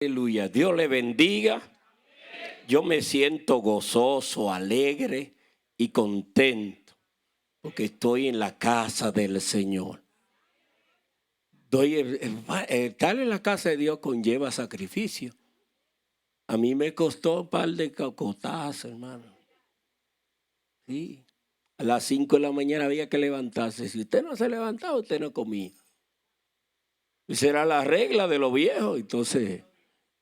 Aleluya, Dios le bendiga. Yo me siento gozoso, alegre y contento porque estoy en la casa del Señor. Estar en la casa de Dios conlleva sacrificio. A mí me costó un par de cocotazos, hermano. Sí. A las 5 de la mañana había que levantarse. Si usted no se levantaba, usted no comía. Esa era la regla de los viejos. Entonces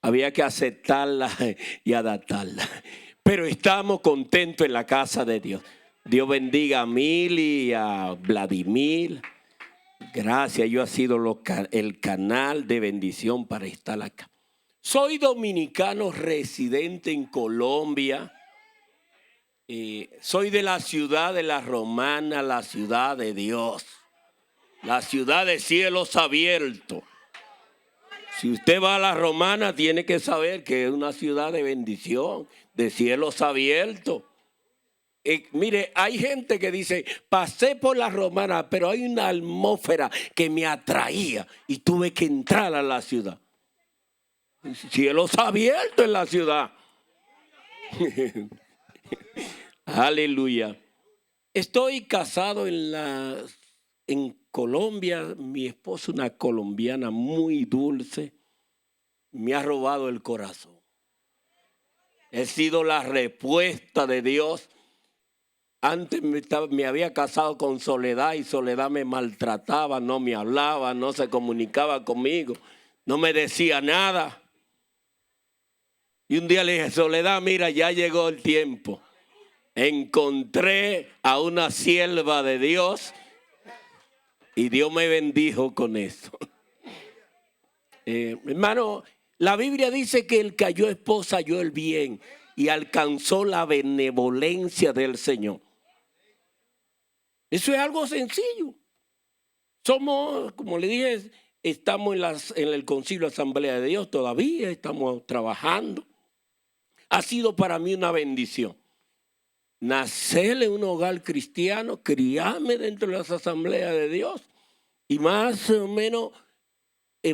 había que aceptarla y adaptarla. Pero estamos contentos en la casa de Dios. Dios bendiga a Mili y a Vladimir. Gracias, yo he sido el canal de bendición para estar acá. Soy dominicano residente en Colombia. Soy de la ciudad de La Romana, la ciudad de Dios. La ciudad de cielos abiertos. Si usted va a La Romana, tiene que saber que es una ciudad de bendición, de cielos abiertos. Mire, hay gente que dice, pasé por La Romana, pero hay una atmósfera que me atraía y tuve que entrar a la ciudad. Cielos abiertos en la ciudad. Aleluya. Estoy casado en Colombia. Mi esposa, una colombiana muy dulce, me ha robado el corazón. He sido la respuesta de Dios. Antes me había casado con Soledad y Soledad me maltrataba, no me hablaba, no se comunicaba conmigo, no me decía nada. Y un día le dije, Soledad, mira, ya llegó el tiempo. Encontré a una sierva de Dios y Dios me bendijo con eso. Hermano, la Biblia dice que el que halló esposa halló el bien y alcanzó la benevolencia del Señor. Eso es algo sencillo. Somos, como le dije, estamos en el Concilio Asamblea de Dios todavía, estamos trabajando. Ha sido para mí una bendición. Nacer en un hogar cristiano, criarme dentro de las asambleas de Dios y más o menos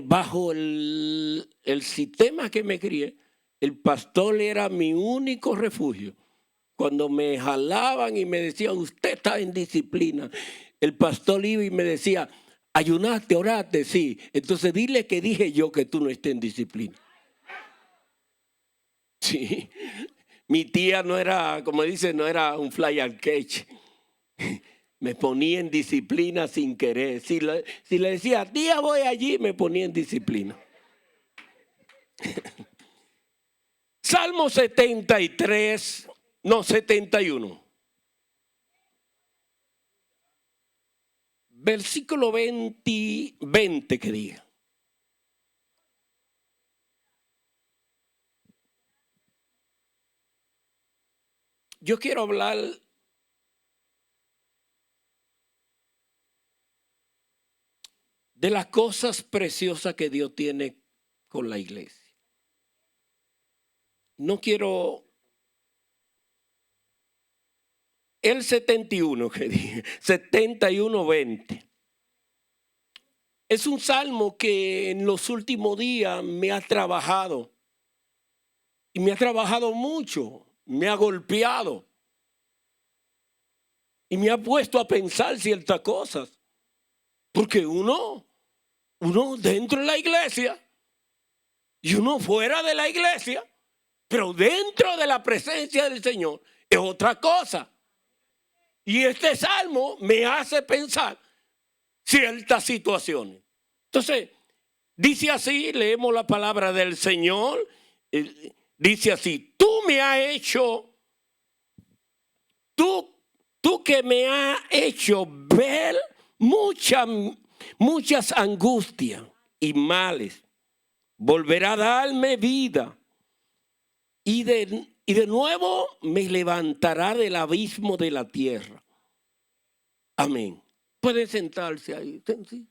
bajo el sistema que me crié, el pastor era mi único refugio. Cuando me jalaban y me decían, usted está en disciplina, el pastor iba y me decía, ayunaste, oraste, sí. Entonces dile que dije yo que tú no estés en disciplina. Sí. Mi tía no era, como dice, no era un fly and catch. Me ponía en disciplina sin querer. Si le decía, tía, voy allí, me ponía en disciplina. Salmo 73, no, 71. Versículo 20 que diga. Yo quiero hablar de las cosas preciosas que Dios tiene con la iglesia. No quiero el 71 que dije, 71:20. Es un salmo que en los últimos días me ha trabajado. Y me ha trabajado mucho, me ha golpeado. Y me ha puesto a pensar ciertas cosas. Porque uno dentro de la iglesia y uno fuera de la iglesia, pero dentro de la presencia del Señor es otra cosa. Y este salmo me hace pensar ciertas situaciones. Entonces, dice así, leemos la palabra del Señor, dice así, tú me has hecho, tú que me has hecho ver muchas angustias y males, volverá a darme vida y de nuevo me levantará del abismo de la tierra. Amén. Pueden sentarse ahí. ¿Sí?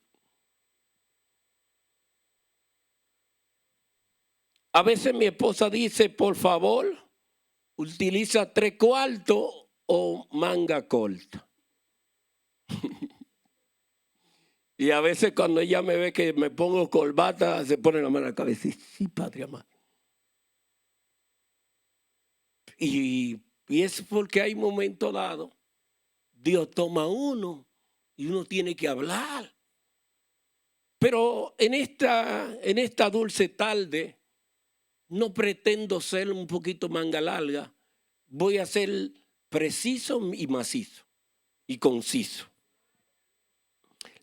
A veces mi esposa dice, por favor, utiliza 3/4 o manga corta. Y a veces cuando ella me ve que me pongo corbata, se pone la mano en la cabeza y dice, sí, Padre amado. Y es porque hay momentos dados, Dios toma uno y uno tiene que hablar. Pero en esta dulce tarde, no pretendo ser un poquito manga larga. Voy a ser preciso y macizo y conciso.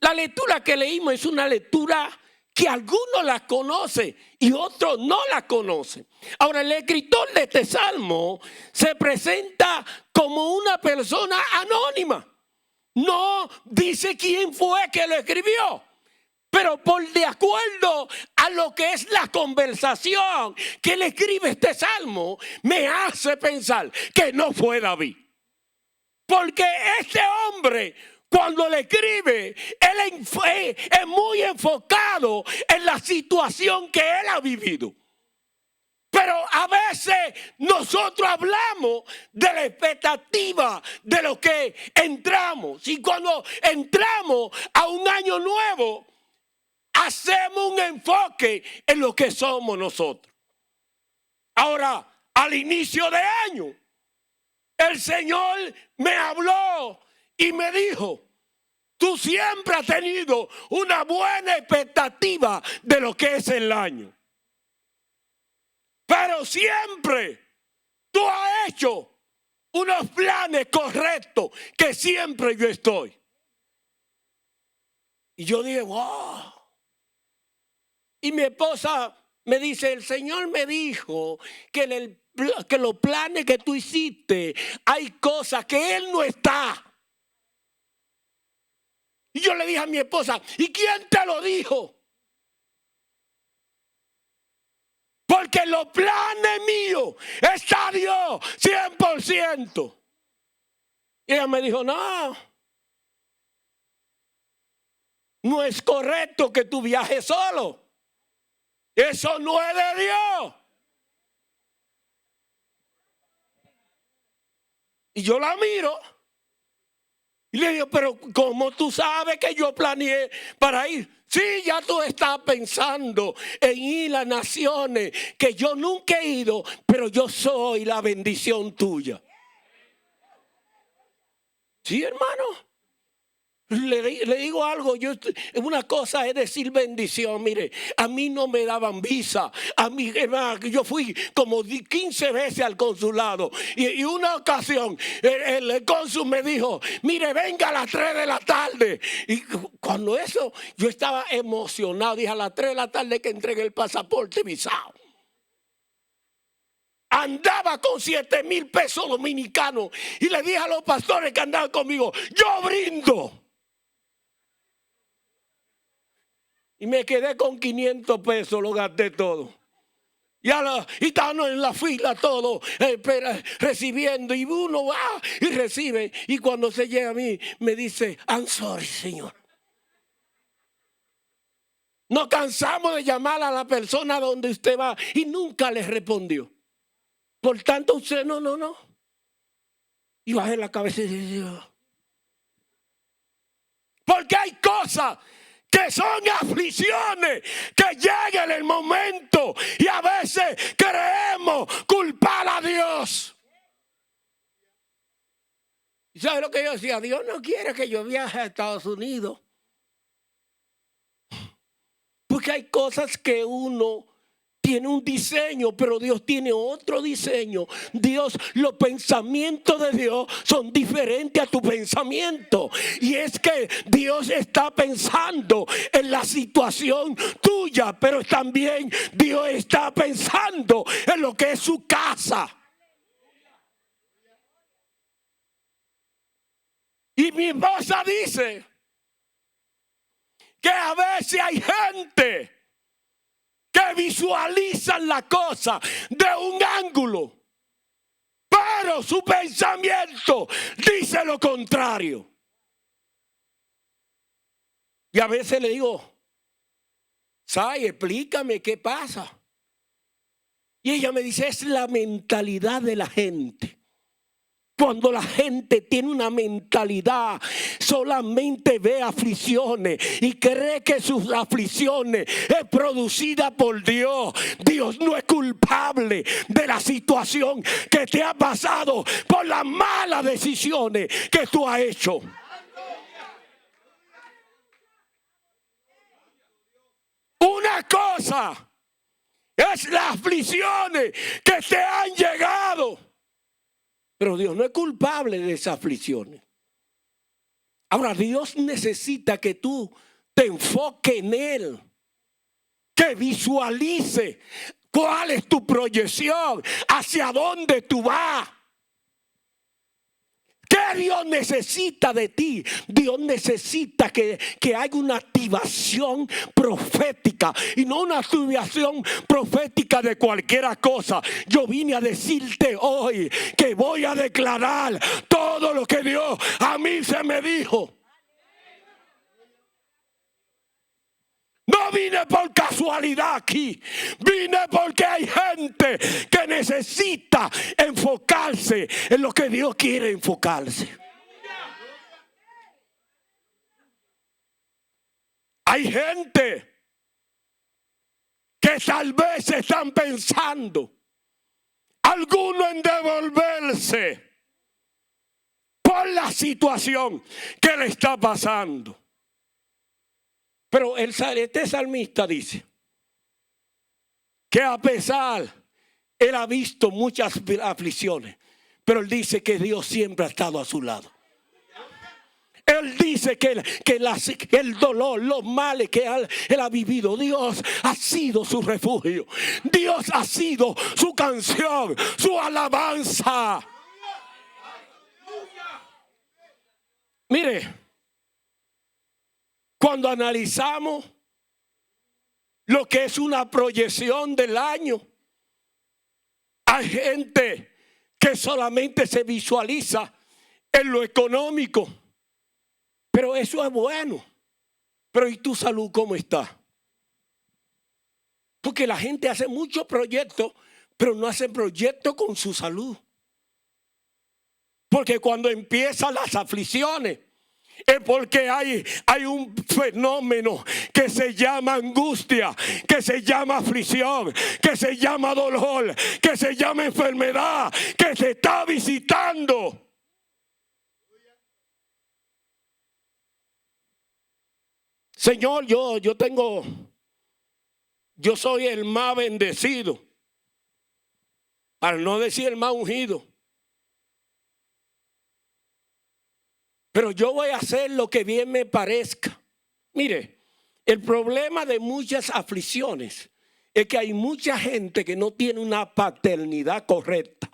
La lectura que leímos es una lectura que algunos la conocen y otros no la conocen. Ahora, el escritor de este salmo se presenta como una persona anónima. No dice quién fue que lo escribió. Pero de acuerdo a lo que es la conversación que le escribe este salmo, me hace pensar que no fue David. Porque este hombre, cuando le escribe, él es muy enfocado en la situación que él ha vivido. Pero a veces nosotros hablamos de la expectativa de lo que entramos. Y cuando entramos a un año nuevo, hacemos un enfoque en lo que somos nosotros. Ahora, al inicio de año, el Señor me habló y me dijo, tú siempre has tenido una buena expectativa de lo que es el año. Pero siempre tú has hecho unos planes correctos que siempre yo estoy. Y yo dije, wow. Y mi esposa me dice, el Señor me dijo que los planes que tú hiciste, hay cosas que Él no está. Y yo le dije a mi esposa, ¿y quién te lo dijo? Porque en los planes míos está Dios 100%. Y ella me dijo, no es correcto que tú viajes solo. Eso no es de Dios. Y yo la miro y le digo, pero ¿cómo tú sabes que yo planeé para ir? Sí, ya tú estás pensando en ir a naciones que yo nunca he ido, pero yo soy la bendición tuya. Sí, hermano. Le digo algo, una cosa es decir bendición. Mire, a mí no me daban visa. A mí, yo fui como 15 veces al consulado. Y una ocasión, el cónsul me dijo, mire, venga a las 3 de la tarde. Y cuando eso, yo estaba emocionado. Dije, a las 3 de la tarde que entregue el pasaporte visado. Andaba con 7,000 pesos dominicanos. Y le dije a los pastores que andaban conmigo, yo brindo. Y me quedé con 500 pesos, lo gasté todo. Y estábamos en la fila todo, recibiendo. Y uno va y recibe. Y cuando se llega a mí, me dice, I'm sorry, Señor. Nos cansamos de llamar a la persona donde usted va y nunca le respondió. Por tanto, usted no. Y bajé la cabeza y dije, porque hay cosas que son aflicciones que llegan en el momento y a veces queremos culpar a Dios. ¿Y sabe lo que yo decía? Dios no quiere que yo viaje a Estados Unidos. Porque hay cosas que uno tiene un diseño, pero Dios tiene otro diseño. Los pensamientos de Dios son diferentes a tu pensamiento. Y es que Dios está pensando en la situación tuya, pero también Dios está pensando en lo que es su casa. Y mi esposa dice que a veces hay gente que visualizan la cosa de un ángulo, pero su pensamiento dice lo contrario. Y a veces le digo, Sai, explícame qué pasa. Y ella me dice, es la mentalidad de la gente. Cuando la gente tiene una mentalidad, solamente ve aflicciones y cree que sus aflicciones es producida por Dios. Dios no es culpable de la situación que te ha pasado por las malas decisiones que tú has hecho. Una cosa es las aflicciones que te han llegado, pero Dios no es culpable de esas aflicciones. Ahora, Dios necesita que tú te enfoques en Él, que visualice cuál es tu proyección, hacia dónde tú vas. ¿Qué Dios necesita de ti? Dios necesita que haya una activación profética y no una activación profética de cualquier cosa. Yo vine a decirte hoy que voy a declarar todo lo que Dios a mí se me dijo. No vine por casualidad aquí, vine porque hay gente que necesita enfocarse en lo que Dios quiere enfocarse. Hay gente que tal vez están pensando, algunos en devolverse por la situación que le está pasando. Pero este salmista dice que a pesar, él ha visto muchas aflicciones, pero él dice que Dios siempre ha estado a su lado. Él dice que el dolor, los males que él ha vivido, Dios ha sido su refugio. Dios ha sido su canción, su alabanza. Mire, cuando analizamos lo que es una proyección del año, hay gente que solamente se visualiza en lo económico. Pero eso es bueno. Pero ¿y tu salud cómo está? Porque la gente hace muchos proyectos, pero no hace proyectos con su salud. Porque cuando empiezan las aflicciones, es porque hay un fenómeno que se llama angustia, que se llama aflicción, que se llama dolor, que se llama enfermedad, que se está visitando. Señor, yo soy el más bendecido, para no decir el más ungido. Pero yo voy a hacer lo que bien me parezca. Mire, el problema de muchas aflicciones es que hay mucha gente que no tiene una paternidad correcta.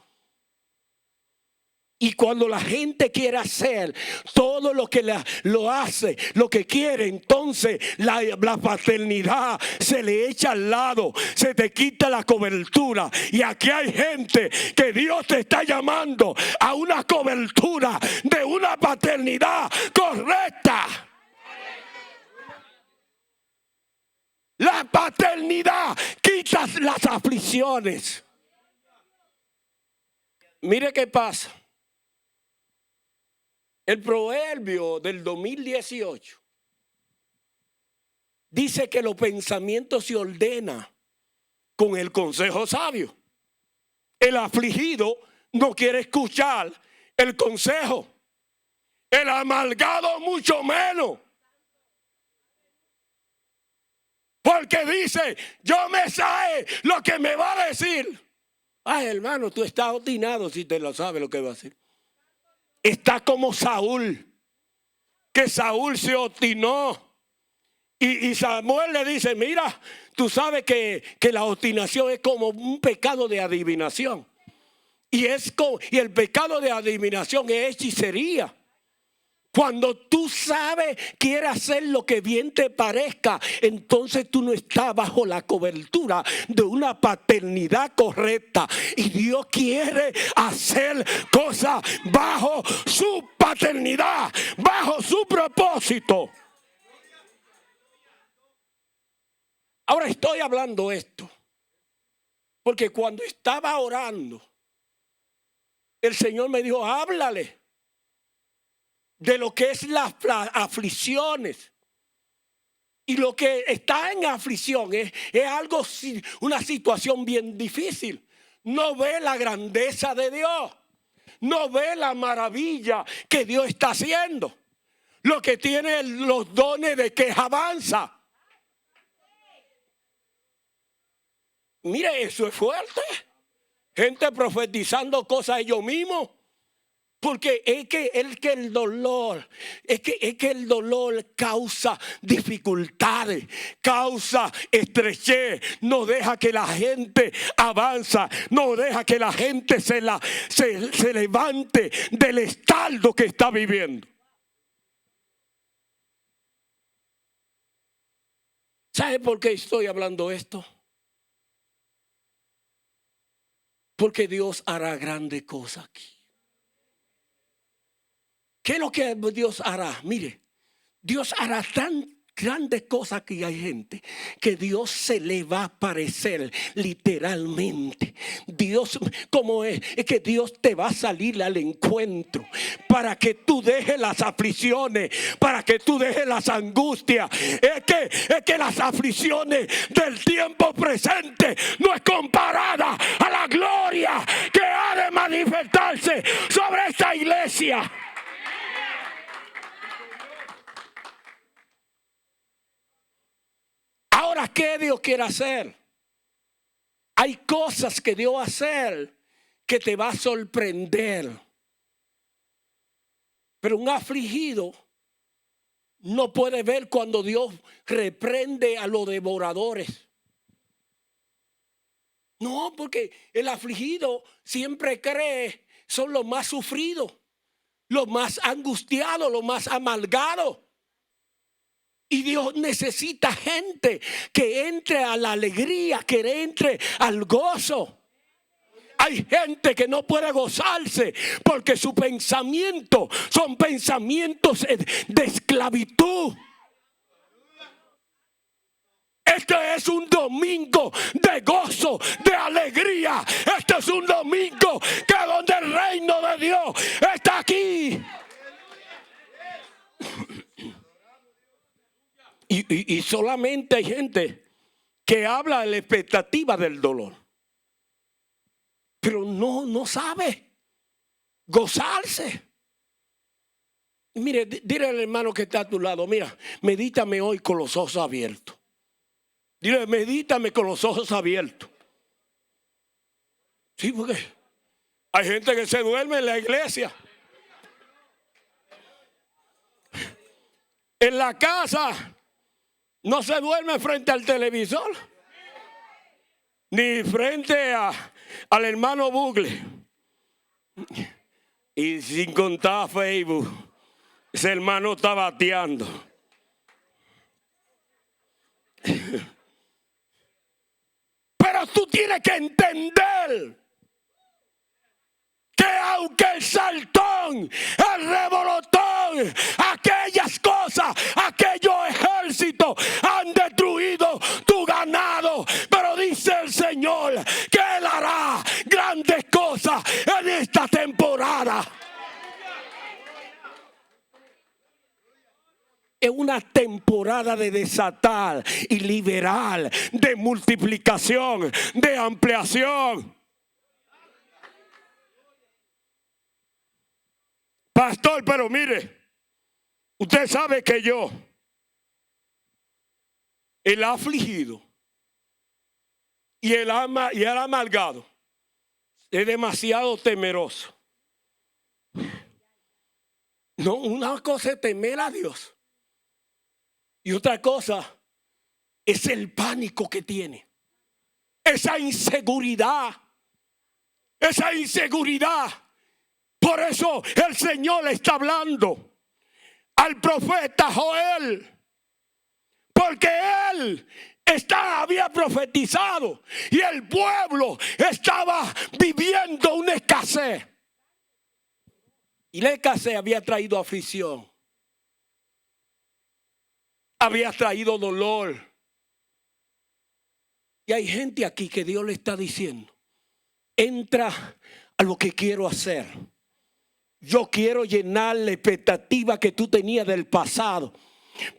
Y cuando la gente quiere hacer todo lo que lo hace, lo que quiere, entonces la paternidad se le echa al lado, se te quita la cobertura. Y aquí hay gente que Dios te está llamando a una cobertura de una paternidad correcta. La paternidad quita las aflicciones. Mire qué pasa. El proverbio del 2018 dice que los pensamientos se ordenan con el consejo sabio. El afligido no quiere escuchar el consejo. El amargado mucho menos. Porque dice, yo me sé lo que me va a decir. Ay, hermano, tú estás obstinado si te lo sabes lo que va a decir. Está como Saúl, que Saúl se obstinó. Y Samuel le dice, mira, tú sabes que la obstinación es como un pecado de adivinación. Y el pecado de adivinación es hechicería. Cuando tú sabes, quieres hacer lo que bien te parezca, entonces tú no estás bajo la cobertura de una paternidad correcta. Y Dios quiere hacer cosas bajo su paternidad, bajo su propósito. Ahora estoy hablando esto porque cuando estaba orando, el Señor me dijo, háblale de lo que es las aflicciones. Y lo que está en aflicción es algo, una situación bien difícil. No ve la grandeza de Dios. No ve la maravilla que Dios está haciendo. Lo que tiene los dones de que avanza. Mire, eso es fuerte. Gente profetizando cosas ellos mismos. Porque es que el dolor causa dificultades, causa estrechez, no deja que la gente avanza, no deja que la gente se levante del estaldo que está viviendo. ¿Sabe por qué estoy hablando esto? Porque Dios hará grandes cosas aquí. ¿Qué es lo que Dios hará? Mire, Dios hará tan grandes cosas que hay gente que Dios se le va a aparecer literalmente. Dios, ¿cómo es? Es que Dios te va a salir al encuentro para que tú dejes las aflicciones, para que tú dejes las angustias. Es que las aflicciones del tiempo presente no es comparada a la gloria que ha de manifestarse sobre esta iglesia. Ahora, ¿qué Dios quiere hacer? Hay cosas que Dios va a hacer que te va a sorprender. Pero un afligido no puede ver cuando Dios reprende a los devoradores. No, porque el afligido siempre cree son los más sufridos, los más angustiados, los más amargados. Y Dios necesita gente que entre a la alegría, que entre al gozo. Hay gente que no puede gozarse porque su pensamiento son pensamientos de esclavitud. Este es un domingo de gozo, de alegría. Este es un domingo que donde el reino de Dios está aquí. Y solamente hay gente que habla de la expectativa del dolor, pero no sabe gozarse. Mire, dile al hermano que está a tu lado, mira, medítame hoy con los ojos abiertos. Dile, medítame con los ojos abiertos. Sí, porque hay gente que se duerme en la iglesia. En la casa no se duerme frente al televisor, ni frente al hermano Bugle. Y sin contar Facebook, ese hermano está bateando. Pero tú tienes que entender que aunque el saltón, el revolotón, aquellas cosas, aquellos ejércitos han destruido tu ganado, pero dice el Señor que Él hará grandes cosas en esta temporada. Es una temporada de desatar y liberar, de multiplicación, de ampliación. Pastor, pero mire, usted sabe que yo, el afligido y el amargado, es demasiado temeroso. No, una cosa es temer a Dios y otra cosa es el pánico que tiene. Esa inseguridad. Por eso el Señor le está hablando al profeta Joel. Porque él había profetizado y el pueblo estaba viviendo una escasez. Y la escasez había traído aflicción. Había traído dolor. Y hay gente aquí que Dios le está diciendo: entra a lo que quiero hacer. Yo quiero llenar la expectativa que tú tenías del pasado.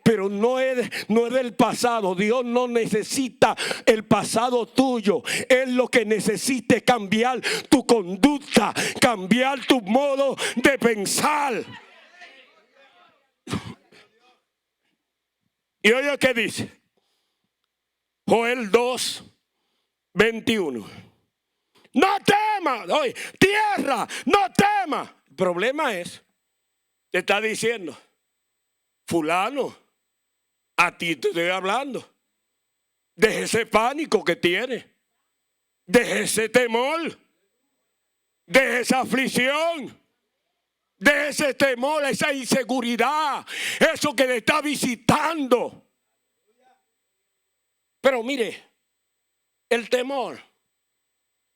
Pero no es del pasado. Dios no necesita el pasado tuyo. Él lo que necesita es cambiar tu conducta, cambiar tu modo de pensar. Y oye qué dice Joel 2:21. No temas, oye, tierra, no temas. El problema es, te está diciendo, fulano, a ti te estoy hablando. Deje ese pánico que tiene. Deje ese temor. Deje esa aflicción. Deje ese temor, esa inseguridad. Eso que le está visitando. Pero mire, el temor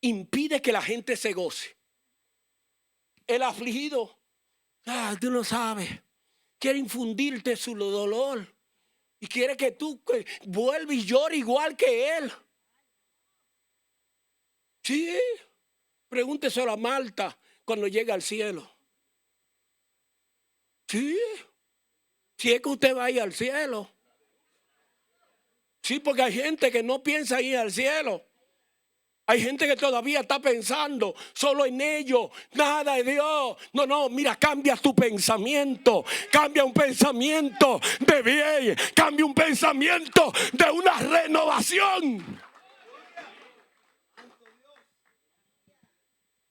impide que la gente se goce. El afligido, tú no sabes, quiere infundirte su dolor y quiere que tú vuelvas y llores igual que él. Sí, pregúnteselo a Marta cuando llega al cielo. Sí, si es que usted va a ir al cielo. Sí, porque hay gente que no piensa ir al cielo. Hay gente que todavía está pensando solo en ello, nada de Dios. No, mira, cambia tu pensamiento. Cambia un pensamiento de bien. Cambia un pensamiento de una renovación.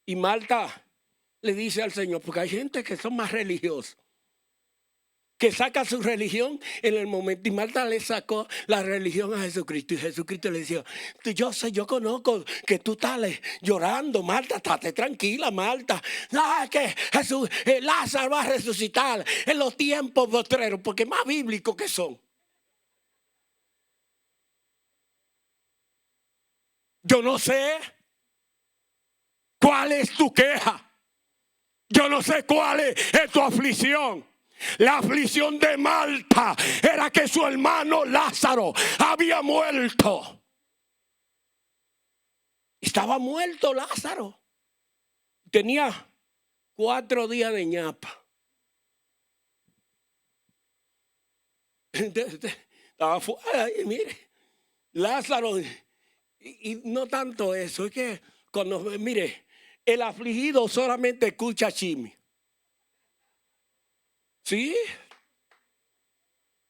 Y Marta le dice al Señor, porque hay gente que son más religiosos, que saca su religión en el momento. Y Marta le sacó la religión a Jesucristo. Y Jesucristo le decía, yo conozco que tú estás llorando, Marta, estate tranquila, Marta. No, es que Jesús, Lázaro va a resucitar en los tiempos postreros, porque más bíblicos que son. Yo no sé cuál es tu queja. Yo no sé cuál es tu aflicción. La aflicción de Marta era que su hermano Lázaro había muerto. Estaba muerto Lázaro. Tenía 4 días de ñapa. Estaba fuera. Mire, Lázaro. Y no tanto eso. Es que cuando, mire, el afligido solamente escucha chisme. ¿Sí?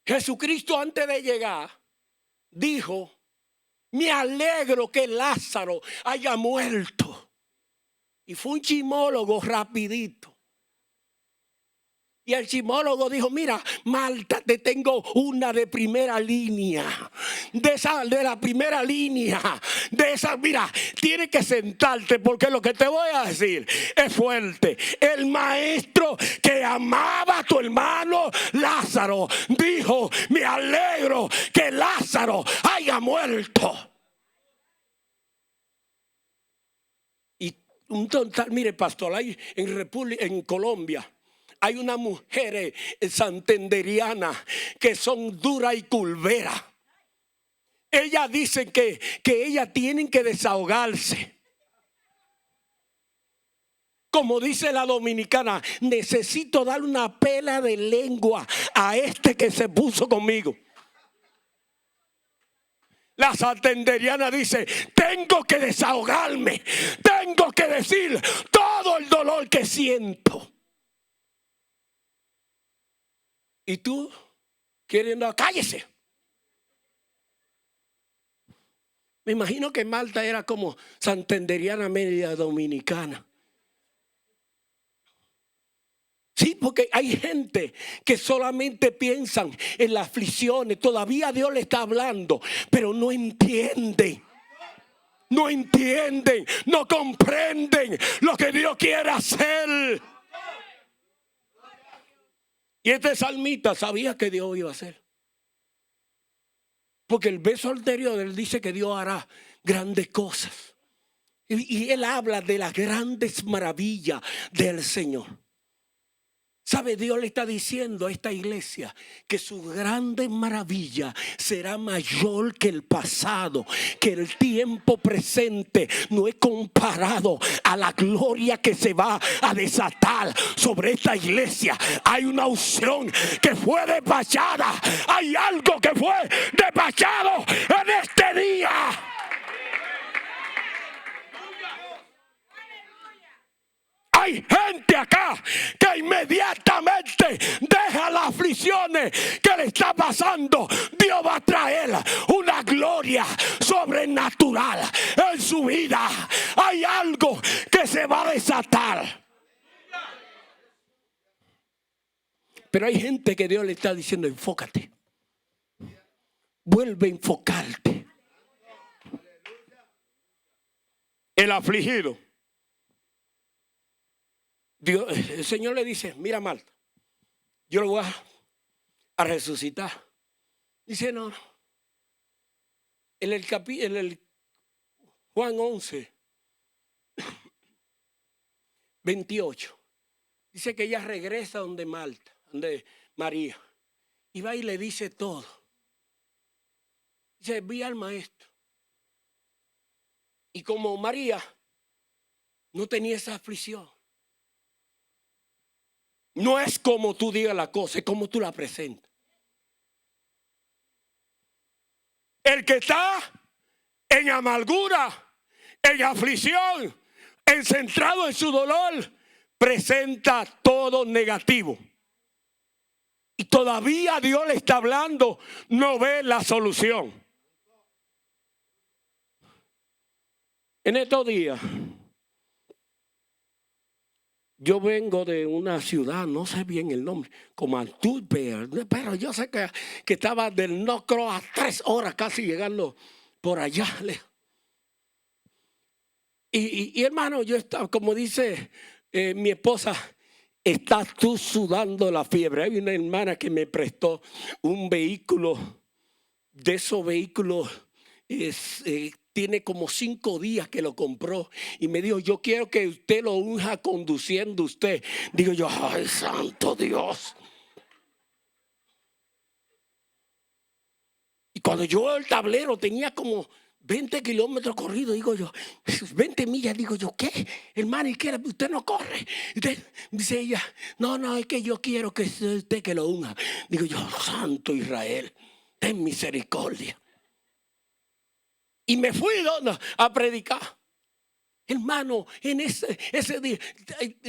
Jesucristo antes de llegar dijo, me alegro que Lázaro haya muerto. Y fue un chismólogo rapidito. Y el chismólogo dijo, mira, Marta, te tengo una de primera línea. De la primera línea. De esa, mira, tienes que sentarte porque lo que te voy a decir es fuerte. El maestro que amaba a tu hermano Lázaro dijo, me alegro que Lázaro haya muerto. Y un total, mire, pastor, hay en Colombia. Hay unas mujeres santanderianas que son duras y culveras. Ellas dicen que ellas tienen que desahogarse. Como dice la dominicana, necesito darle una pela de lengua a este que se puso conmigo. La santanderiana dice, tengo que desahogarme. Tengo que decir todo el dolor que siento. Y tú queriendo, cállese. Me imagino que Marta era como santanderiana media dominicana. Sí, porque hay gente que solamente piensan en las aflicciones. Todavía Dios le está hablando, pero no entienden. No entienden, no comprenden lo que Dios quiere hacer. Y este salmista sabía que Dios iba a hacer. Porque el verso anterior él dice que Dios hará grandes cosas. Y él habla de las grandes maravillas del Señor. ¿Sabe? Dios le está diciendo a esta iglesia que su grande maravilla será mayor que el pasado, que el tiempo presente no es comparado a la gloria que se va a desatar sobre esta iglesia. Hay una unción que fue despachada, hay algo que fue despachado en este día. Hay gente acá que inmediatamente deja las aflicciones que le está pasando. Dios va a traer una gloria sobrenatural en su vida. Hay algo que se va a desatar. Pero hay gente que Dios le está diciendo: enfócate. Vuelve a enfocarte. El afligido. Dios, el Señor le dice: mira, Marta, yo lo voy a resucitar. Dice: no. En el Juan 11, 28, dice que ella regresa donde Marta, donde María, y va y le dice todo. Dice: vi al maestro. Y como María no tenía esa aflicción, no es como tú digas la cosa, es como tú la presentas. El que está en amargura, en aflicción, centrado en su dolor, presenta todo negativo. Y todavía Dios le está hablando, no ve la solución. En estos días, yo vengo de una ciudad, no sé bien el nombre, como Antulper, pero yo sé que estaba del Nocro a 3 horas casi llegando por allá. Y hermano, yo estaba, como dice mi esposa, estás tú sudando la fiebre. Hay una hermana que me prestó un vehículo, de esos vehículos, tiene como 5 días que lo compró, y me dijo: yo quiero que usted lo unja conduciendo usted. Digo yo: ay, santo Dios. Y cuando yo veo el tablero tenía como 20 kilómetros corridos, digo yo, 20 millas, digo yo: ¿qué? Hermano, ¿y qué? ¿Usted no corre? Dice ella: no, es que yo quiero que sea usted que lo unja. Digo yo: santo Israel, ten misericordia. Y me fui a predicar. Hermano, en ese día,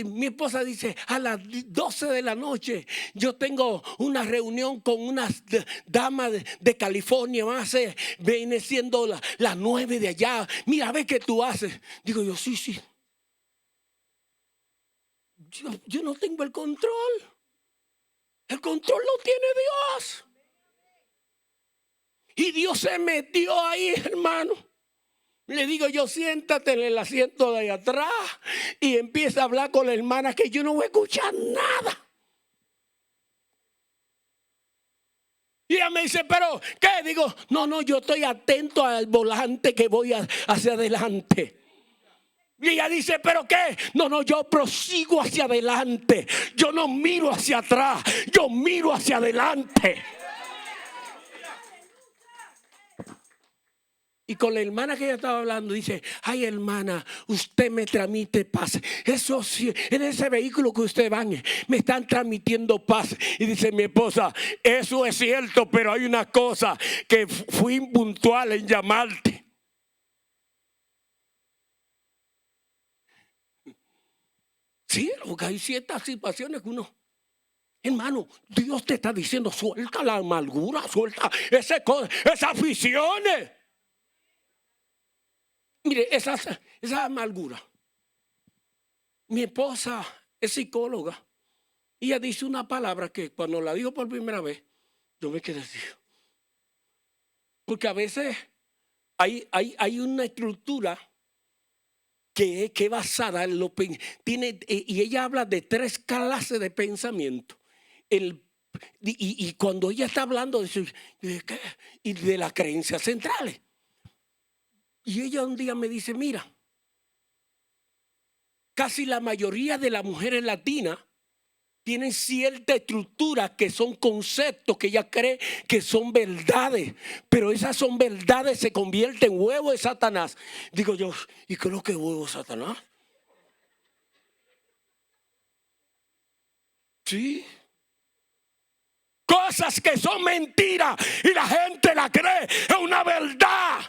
mi esposa dice: a las 12 de la noche yo tengo una reunión con unas damas de California. Viene siendo las 9 de allá. Mira, ve qué tú haces. Digo yo: sí. Yo no tengo el control. El control lo tiene Dios. Y Dios se metió ahí, hermano. Le digo yo: siéntate en el asiento de ahí atrás y empieza a hablar con la hermana, que yo no voy a escuchar nada. Y ella me dice: ¿pero qué? Digo: no, yo estoy atento al volante que voy hacia adelante. Y ella dice: ¿pero qué? No, yo prosigo hacia adelante. Yo no miro hacia atrás, yo miro hacia adelante. Y con la hermana que ella estaba hablando, dice: ay, hermana, usted me transmite paz. Eso sí, en ese vehículo que usted va, me están transmitiendo paz. Y dice mi esposa: eso es cierto, pero hay una cosa, que fui impuntual en llamarte. Sí, porque hay ciertas situaciones que uno... Hermano, Dios te está diciendo: suelta la amargura, suelta esas aficiones. Mire, esa amargura. Mi esposa es psicóloga. Y ella dice una palabra que cuando la dijo por primera vez, yo me quedé así. Porque a veces hay una estructura que es basada en lo tiene, y ella habla de 3 clases de pensamiento. Y cuando ella está hablando de las creencias centrales. Y ella un día me dice: mira, casi la mayoría de las mujeres latinas tienen cierta estructura que son conceptos que ella cree que son verdades, pero esas son verdades, se convierten en huevo de Satanás. Digo yo, ¿y qué es lo que es huevo de Satanás? Sí. Cosas que son mentiras y la gente la cree, es una verdad.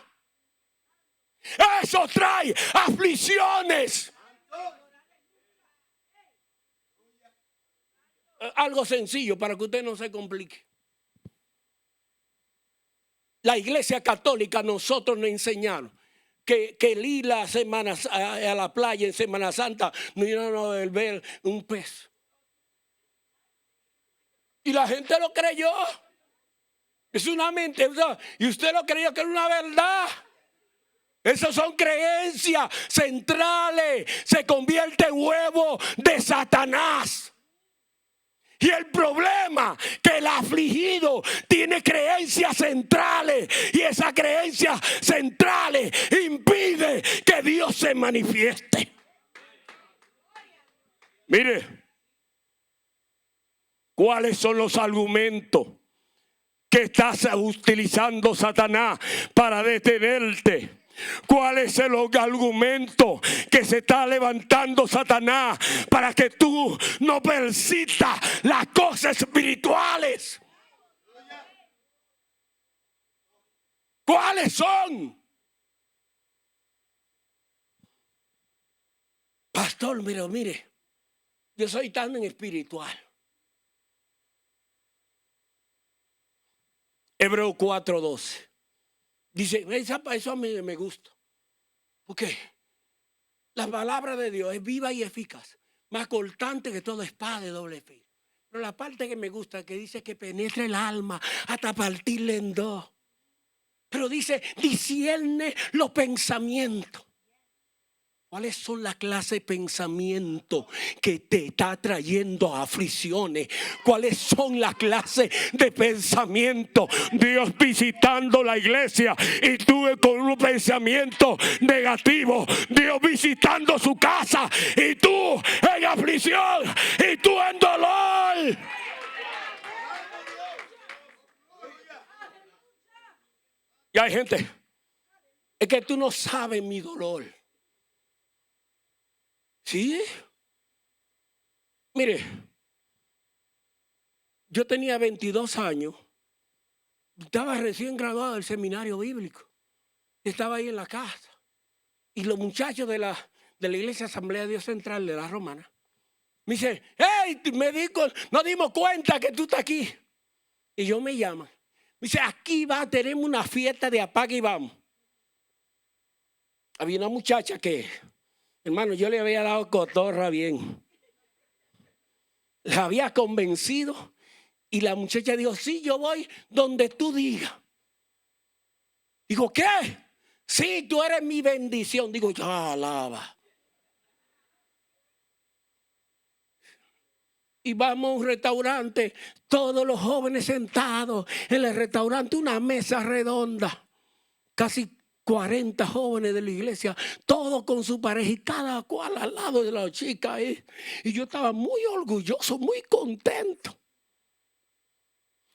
Eso trae aflicciones. Algo sencillo para que usted no se complique. La iglesia católica, nosotros nos enseñaron que el ir a la playa en Semana Santa no iban a ver un pez. Y la gente lo creyó. Es una mente. Y usted lo creyó que era una verdad. Esas son creencias centrales. Se convierte en huevo de Satanás. Y el problema que el afligido tiene creencias centrales. Y esas creencias centrales impiden que Dios se manifieste. Mire, ¿cuáles son los argumentos que estás utilizando Satanás para detenerte? ¿Cuál es el argumento que se está levantando Satanás para que tú no persistas las cosas espirituales? ¿Cuáles son? Pastor, mire, yo soy tan espiritual. Hebreos 4:12. Dice, eso a mí me gusta. Porque la palabra de Dios es viva y eficaz, más cortante que toda espada de doble filo. Pero la parte que me gusta, que dice que penetra el alma hasta partirle en dos. Pero dice, discierne los pensamientos. ¿Cuáles son las clases de pensamiento que te está trayendo aflicciones? ¿Cuáles son las clases de pensamiento? Dios visitando la iglesia y tú con un pensamiento negativo. Dios visitando su casa y tú en aflicción y tú en dolor. Y hay gente, es que tú no sabes mi dolor. ¿Sí? Mire, yo tenía 22 años, estaba recién graduado del seminario bíblico, estaba ahí en la casa y los muchachos de la Iglesia Asamblea de Dios Central de la Romana me dicen, hey, nos dimos cuenta que tú estás aquí. Y yo me llaman, me dice, aquí tenemos una fiesta de apaga y vamos. Había una muchacha que, hermano, yo le había dado cotorra bien. La había convencido y la muchacha dijo, sí, yo voy donde tú digas. Digo, ¿qué? Sí, tú eres mi bendición. Digo, ya alaba. Y vamos a un restaurante, todos los jóvenes sentados en el restaurante, una mesa redonda, casi 40 jóvenes de la iglesia, todos con su pareja y cada cual al lado de la chica. Y yo estaba muy orgulloso, muy contento.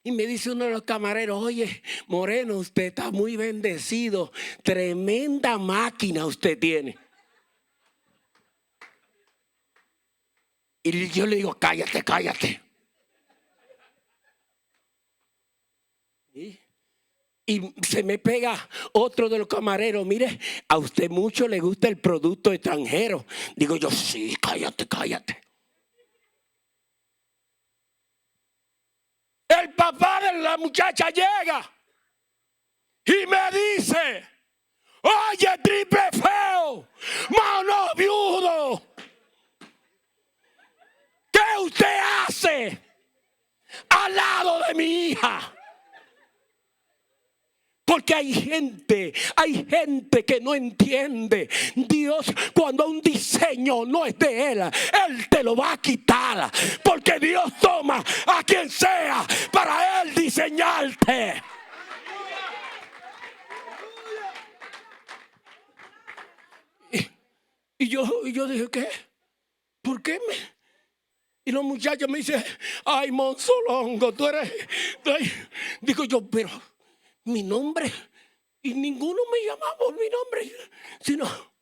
Y me dice uno de los camareros, oye, Moreno, usted está muy bendecido, tremenda máquina usted tiene. Y yo le digo, cállate. Y se me pega otro de los camareros, mire, a usted mucho le gusta el producto extranjero. Digo yo, sí, cállate. El papá de la muchacha llega y me dice, oye, triple feo, mano viudo, ¿qué usted hace al lado de mi hija? Porque hay gente que no entiende. Dios, cuando un diseño no es de Él te lo va a quitar. Porque Dios toma a quien sea para Él diseñarte. Y yo dije, ¿qué? ¿Por qué Y los muchachos me dicen, ay, Monsolongo, tú eres. Digo yo, pero mi nombre. Y ninguno me llamaba por mi nombre, sino.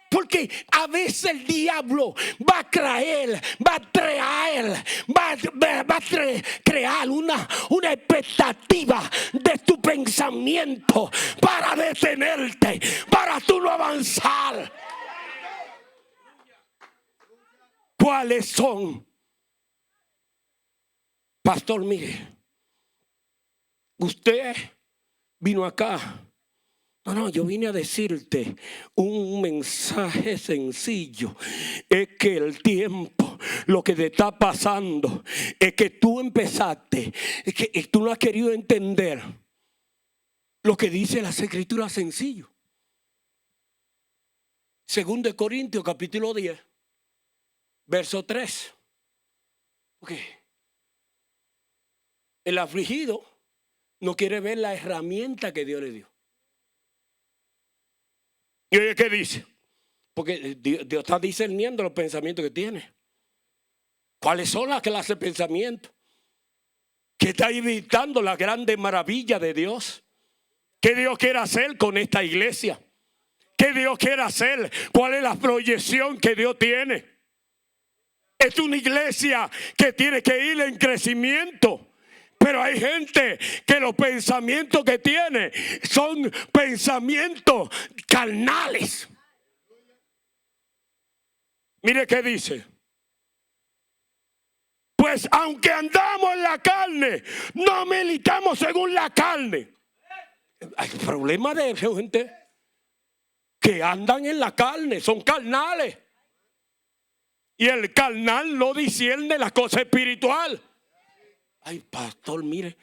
Porque a veces el diablo va a crear una expectativa de tu pensamiento para detenerte, para tú no avanzar. ¿Cuáles son? Pastor, mire, usted vino acá. No, yo vine a decirte un mensaje sencillo. Es que el tiempo, lo que te está pasando, es que tú empezaste, es que tú no has querido entender lo que dice las Escrituras sencillo. 2 Corintios capítulo 10, verso 3. Okay. El afligido no quiere ver la herramienta que Dios le dio. ¿Y oye qué dice? Porque Dios está discerniendo los pensamientos que tiene. ¿Cuáles son las clases de pensamientos? Que está evitando la grande maravilla de Dios. ¿Qué Dios quiere hacer con esta iglesia? ¿Qué Dios quiere hacer? ¿Cuál es la proyección que Dios tiene? Es una iglesia que tiene que ir en crecimiento. Pero hay gente que los pensamientos que tiene son pensamientos carnales. Mire qué dice. Pues aunque andamos en la carne, no militamos según la carne. Hay problema de gente que andan en la carne, son carnales. Y el carnal no discierne la cosa espiritual. Ay, pastor, mire,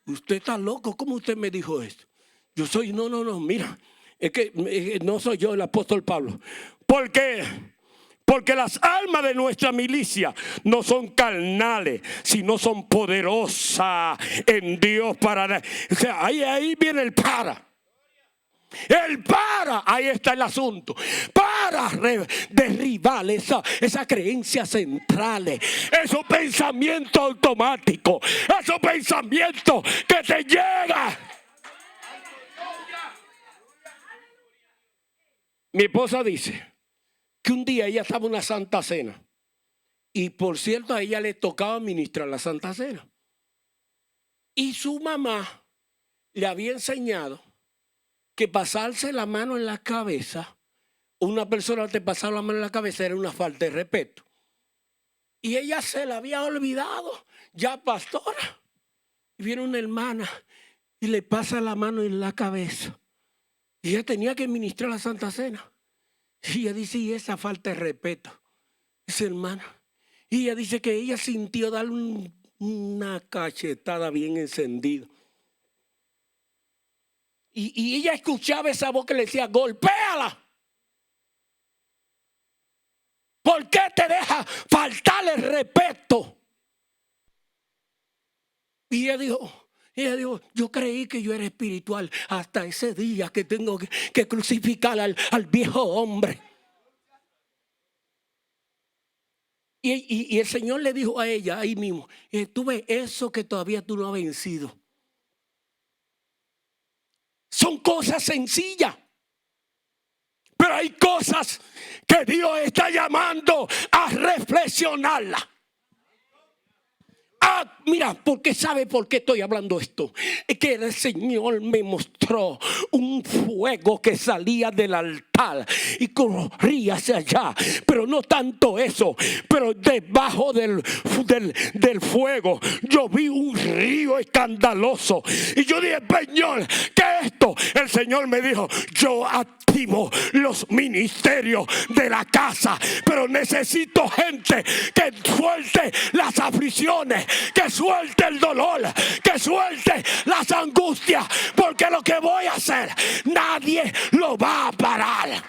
usted está loco. ¿Cómo usted me dijo esto? Yo soy, no, mira, es que no soy yo el apóstol Pablo. ¿Por qué? Porque las almas de nuestra milicia no son carnales, sino son poderosas en Dios para. O sea, ahí viene el para. Ahí está el asunto. Para derribar esa creencia central, esos pensamientos automáticos, esos pensamientos que te llegan. Mi esposa dice que un día ella estaba en una santa cena. Y por cierto, a ella le tocaba ministrar la santa cena. Y su mamá le había enseñado que pasarse la mano en la cabeza, una persona te pasaba la mano en la cabeza, era una falta de respeto. Y ella se la había olvidado, ya pastora. Y viene una hermana y le pasa la mano en la cabeza. Y ella tenía que ministrar la Santa Cena. Y ella dice, y esa falta de respeto, esa hermana. Y ella dice que ella sintió darle una cachetada bien encendida. Y ella escuchaba esa voz que le decía, golpéala. ¿Por qué te deja faltar el respeto? Y ella dijo, yo creí que yo era espiritual hasta ese día que tengo que crucificar al viejo hombre. Y el Señor le dijo a ella ahí mismo, tú ves eso que todavía tú no has vencido. Son cosas sencillas. Pero hay cosas que Dios está llamando a reflexionarla. Mira, porque sabe por qué estoy hablando esto. Es que el Señor me mostró un fuego que salía del altar y corría hacia allá. Pero no tanto eso, pero debajo del fuego yo vi un río escandaloso. Y yo dije, Señor, ¿qué es esto? El Señor me dijo, yo activo los ministerios de la casa, pero necesito gente que suelte las aflicciones, que suelte el dolor, que suelte las angustias, porque lo que voy a hacer nadie lo va a parar.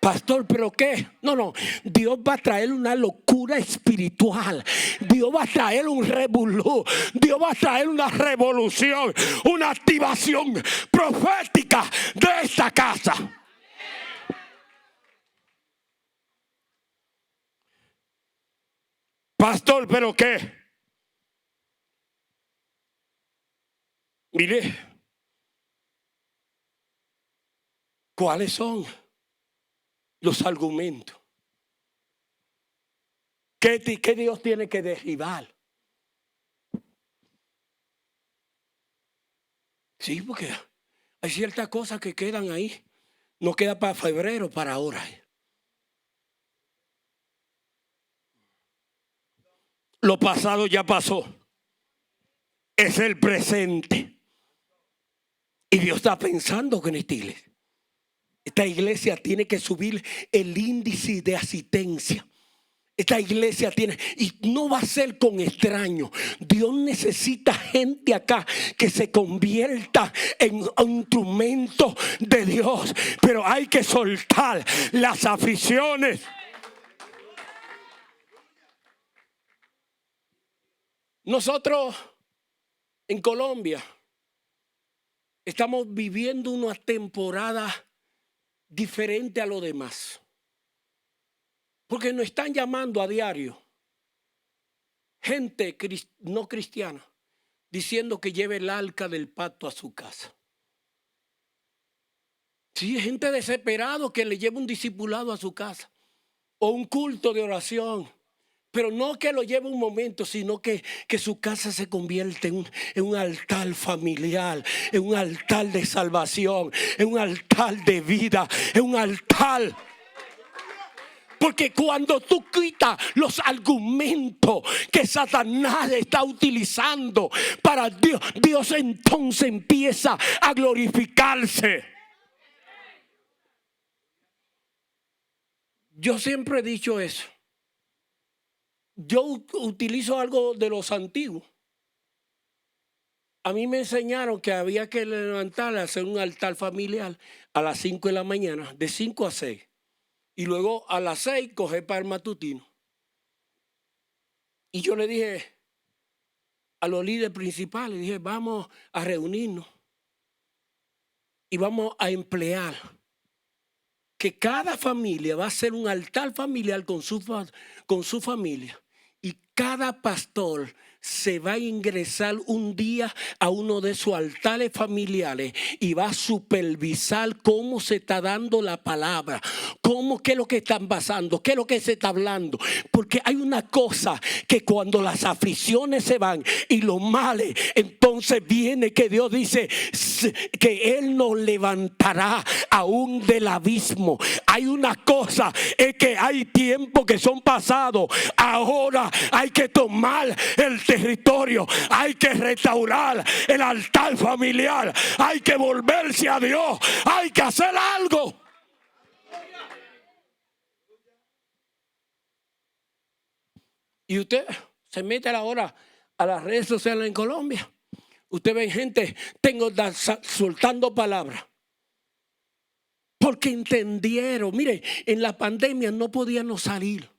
Pastor, ¿pero qué? No. Dios va a traer una locura espiritual. Dios va a traer un revolú. Dios va a traer una revolución, una activación profética de esta casa. Pastor, ¿pero qué? Mire, ¿cuáles son los argumentos? ¿Qué Dios tiene que derribar? Sí, porque hay ciertas cosas que quedan ahí. No queda para febrero, para ahora. Lo pasado ya pasó. Es el presente. Y Dios está pensando que en esta iglesia tiene que subir el índice de asistencia. Esta iglesia tiene, y no va a ser con extraños. Dios necesita gente acá que se convierta en un instrumento de Dios. Pero hay que soltar las aflicciones. Nosotros en Colombia estamos viviendo una temporada diferente a lo demás. Porque nos están llamando a diario gente no cristiana diciendo que lleve el arca del pacto a su casa. Sí, gente desesperada que le lleve un discipulado a su casa o un culto de oración. Pero no que lo lleve un momento, sino que su casa se convierte en un altar familiar, en un altar de salvación, en un altar de vida, en un altar. Porque cuando tú quitas los argumentos que Satanás está utilizando para Dios, Dios entonces empieza a glorificarse. Yo siempre he dicho eso. Yo utilizo algo de los antiguos. A mí me enseñaron que había que levantar, hacer un altar familiar a las 5 de la mañana, de 5 a 6. Y luego a las 6 coger para el matutino. Y yo le dije a los líderes principales, dije, vamos a reunirnos y vamos a emplear que cada familia va a hacer un altar familiar con su familia. Y cada pastor se va a ingresar un día a uno de sus altares familiares y va a supervisar cómo se está dando la palabra, qué es lo que están pasando, qué es lo que se está hablando. Porque hay una cosa que cuando las aflicciones se van y los males, entonces viene que Dios dice que Él nos levantará aún del abismo. Hay una cosa, es que hay tiempos que son pasados. Ahora hay que tomar el territorio, hay que restaurar el altar familiar, hay que volverse a Dios, hay que hacer algo. Y usted se mete ahora a las redes sociales en Colombia. Usted ve gente soltando palabras. Porque entendieron, mire, en la pandemia no podíamos salir.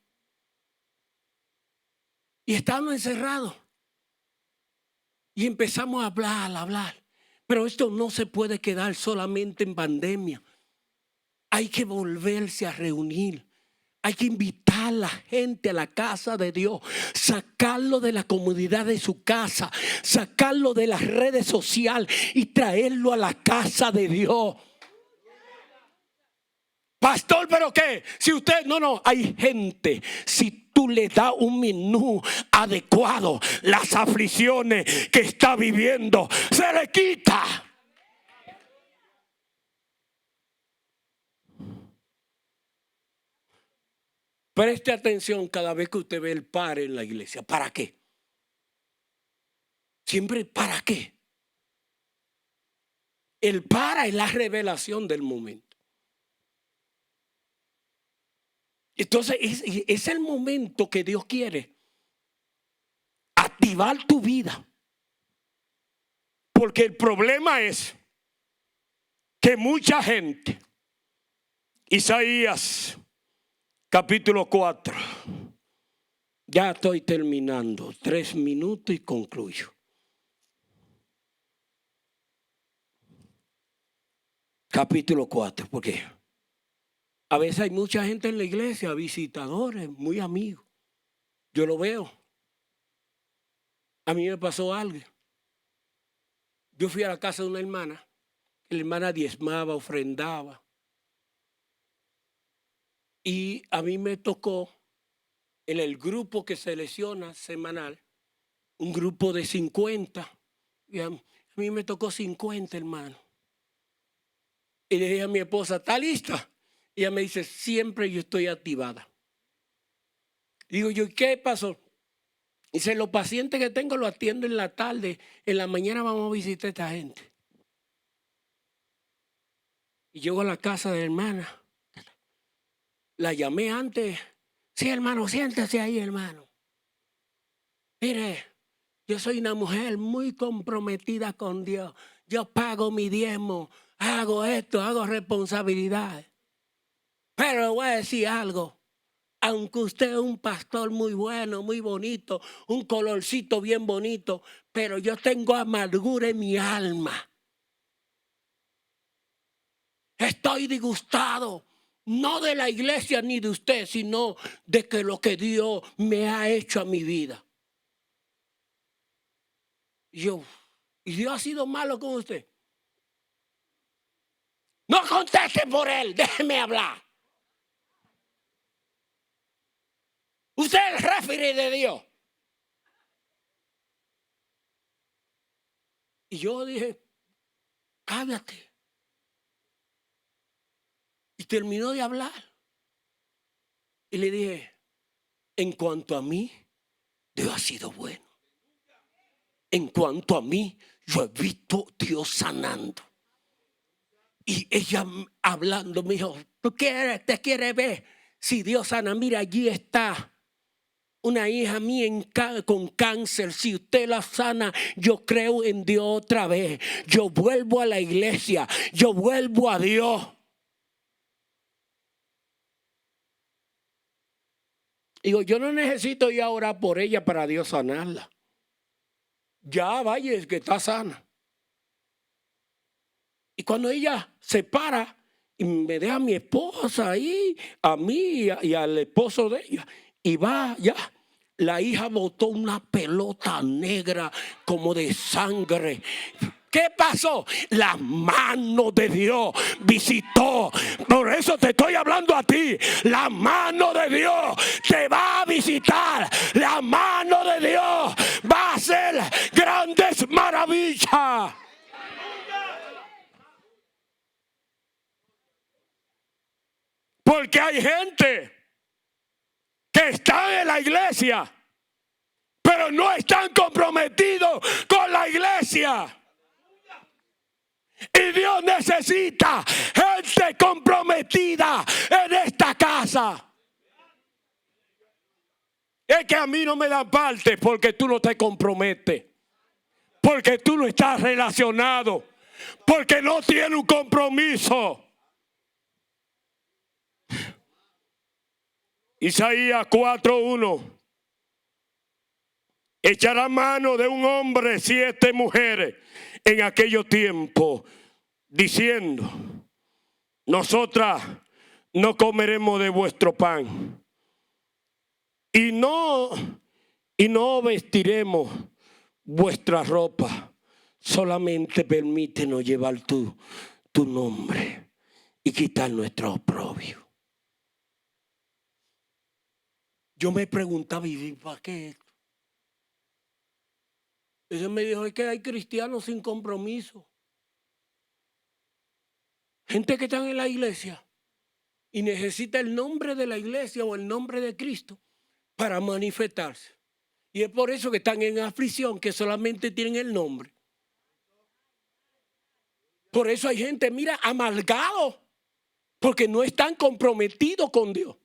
Y estábamos encerrados. Y empezamos a hablar. Pero esto no se puede quedar solamente en pandemia. Hay que volverse a reunir. Hay que invitar a la gente a la casa de Dios, sacarlo de la comodidad de su casa, sacarlo de las redes sociales y traerlo a la casa de Dios. Pastor, ¿pero qué? Si usted, no, hay gente, si tú le das un menú adecuado, las aflicciones que está viviendo, se le quita. Preste atención cada vez que usted ve el par en la iglesia. ¿Para qué? Siempre, ¿para qué? El para es la revelación del momento. Entonces es el momento que Dios quiere activar tu vida. Porque el problema es que mucha gente Isaías, capítulo 4. Ya estoy terminando. 3 minutos y concluyo. Capítulo 4, porque a veces hay mucha gente en la iglesia, visitadores, muy amigos. Yo lo veo. A mí me pasó algo. Yo fui a la casa de una hermana. La hermana diezmaba, ofrendaba. Y a mí me tocó, en el grupo que selecciona semanal, un grupo de 50. Y a mí me tocó 50, hermano. Y le dije a mi esposa, ¿está lista? Y ella me dice, siempre yo estoy activada. Digo yo, ¿qué pasó? Dice, los pacientes que tengo los atiendo en la tarde. En la mañana vamos a visitar a esta gente. Y llego a la casa de la hermana. La llamé antes. Sí, hermano, siéntese ahí, hermano. Mire, yo soy una mujer muy comprometida con Dios. Yo pago mi diezmo, hago esto, hago responsabilidades. Pero le voy a decir algo. Aunque usted es un pastor muy bueno, muy bonito, un colorcito bien bonito, pero yo tengo amargura en mi alma. Estoy disgustado, no de la iglesia ni de usted, sino de que lo que Dios me ha hecho a mi vida. ¿Y Dios ha sido malo con usted? No conteste por él, déjeme hablar. Usted es el referee de Dios. Y yo dije, cállate. Y terminó de hablar. Y le dije, en cuanto a mí, Dios ha sido bueno. En cuanto a mí, yo he visto a Dios sanando. Y ella hablando me dijo, ¿tú te quieres ver si Dios sana? Mira, allí está una hija mía con cáncer. Si usted la sana, yo creo en Dios otra vez. Yo vuelvo a la iglesia. Yo vuelvo a Dios. Digo, yo no necesito ir a orar por ella para Dios sanarla. Ya vaya, es que está sana. Y cuando ella se para y me deja a mi esposa ahí, a mí y al esposo de ella, y va ya, la hija botó una pelota negra como de sangre. ¿Qué pasó? La mano de Dios visitó. Por eso te estoy hablando a ti. La mano de Dios te va a visitar. La mano de Dios va a hacer grandes maravillas. Porque hay gente que está en la iglesia, pero no están comprometidos con la iglesia. Y Dios necesita gente comprometida en esta casa. Es que a mí no me dan parte porque tú no te comprometes. Porque tú no estás relacionado. Porque no tienes un compromiso. Isaías 4:1. Echará mano de un hombre 7 mujeres en aquellos tiempos, diciendo, nosotras no comeremos de vuestro pan y no vestiremos vuestra ropa, solamente permítenos llevar tu nombre y quitar nuestro oprobio. Yo me preguntaba, ¿y para qué esto? Ella me dijo, es que hay cristianos sin compromiso. Gente que están en la iglesia y necesita el nombre de la iglesia o el nombre de Cristo para manifestarse. Y es por eso que están en aflicción, que solamente tienen el nombre. Por eso hay gente, mira, amargado, porque no están comprometidos con Dios.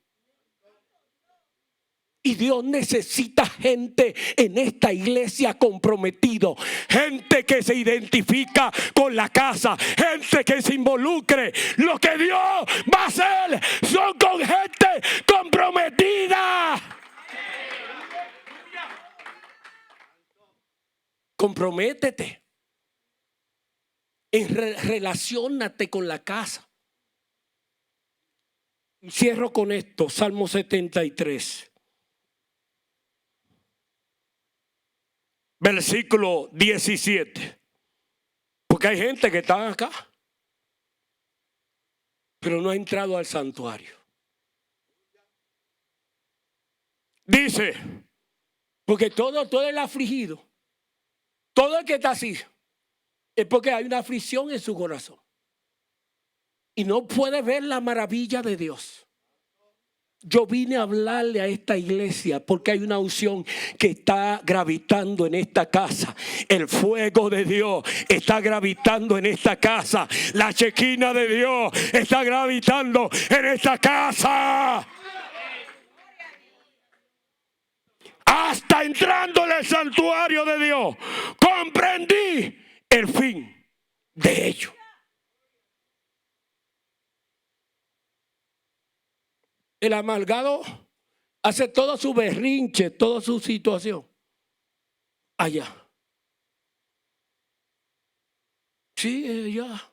Y Dios necesita gente en esta iglesia comprometido, gente que se identifica con la casa, gente que se involucre. Lo que Dios va a hacer son con gente comprometida. Comprométete. Relaciónate con la casa. Cierro con esto, Salmo 73. Versículo 17. Porque hay gente que está acá, pero no ha entrado al santuario. Dice, porque todo el afligido, todo el que está así, es porque hay una aflicción en su corazón. Y no puede ver la maravilla de Dios. Yo vine a hablarle a esta iglesia porque hay una unción que está gravitando en esta casa. El fuego de Dios está gravitando en esta casa. La chequina de Dios está gravitando en esta casa. Hasta entrando en el santuario de Dios, comprendí el fin de ello. El amargado hace todo su berrinche, toda su situación allá. Sí, allá.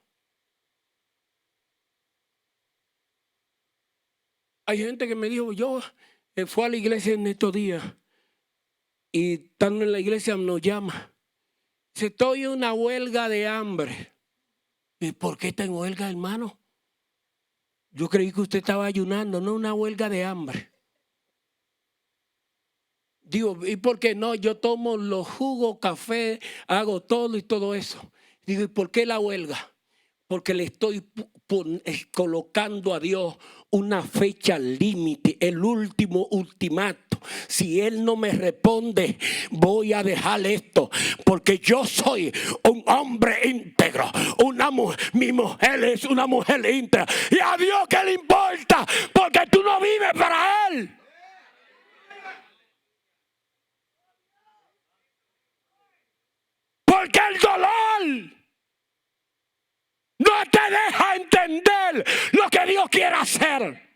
Hay gente que me dijo, yo fui a la iglesia en estos días y estando en la iglesia nos llama. Dice, estoy en una huelga de hambre. ¿Y por qué está en huelga, hermano? Yo creí que usted estaba ayunando, no una huelga de hambre. Digo, ¿y por qué no? Yo tomo los jugos, café, hago todo y todo eso. Digo, ¿y por qué la huelga? Porque le estoy colocando a Dios una fecha límite, el último ultimato. Si Él no me responde, voy a dejar esto, porque yo soy un hombre íntegro. Mi mujer es una mujer íntegra. Y a Dios ¿qué le importa? Porque tú no vives para Él. Porque el dolor no te deja entender lo que Dios quiere hacer.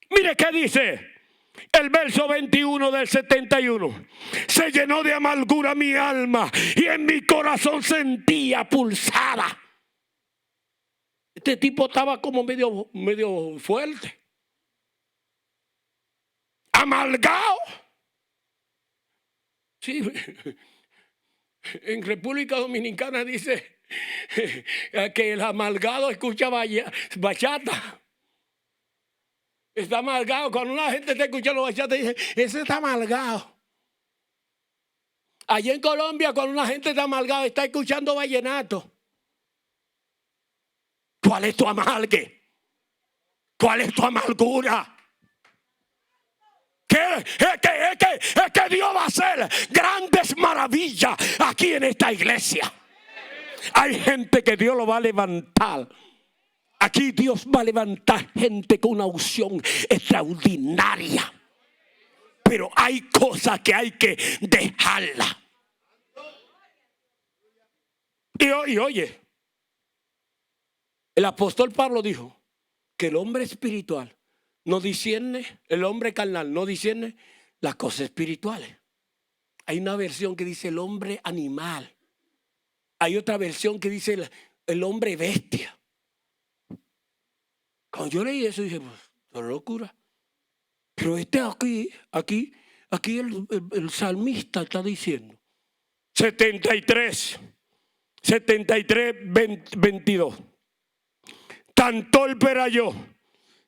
Mire qué dice el verso 21 del 71. Se llenó de amargura mi alma y en mi corazón sentía pulsada. Este tipo estaba como medio fuerte. Amargado. Sí. En República Dominicana dice que el amargado escucha bachata. Está amargado. Cuando una gente está escuchando bachata, dice, ese está amargado. Allí en Colombia, cuando una gente está amargado, está escuchando vallenato. ¿Cuál es tu amargue? ¿Cuál es tu amargura? Es que Dios va a hacer grandes maravillas aquí en esta iglesia. Hay gente que Dios lo va a levantar. Aquí Dios va a levantar gente con una unción extraordinaria. Pero hay cosas que hay que dejarla. Y oye, el apóstol Pablo dijo que el hombre espiritual no discierne, el hombre carnal no discierne las cosas espirituales. Hay una versión que dice el hombre animal. Hay otra versión que dice el hombre bestia. Cuando yo leí eso dije, pues, es locura. Pero aquí el salmista está diciendo 73, 22. Tan torpe era yo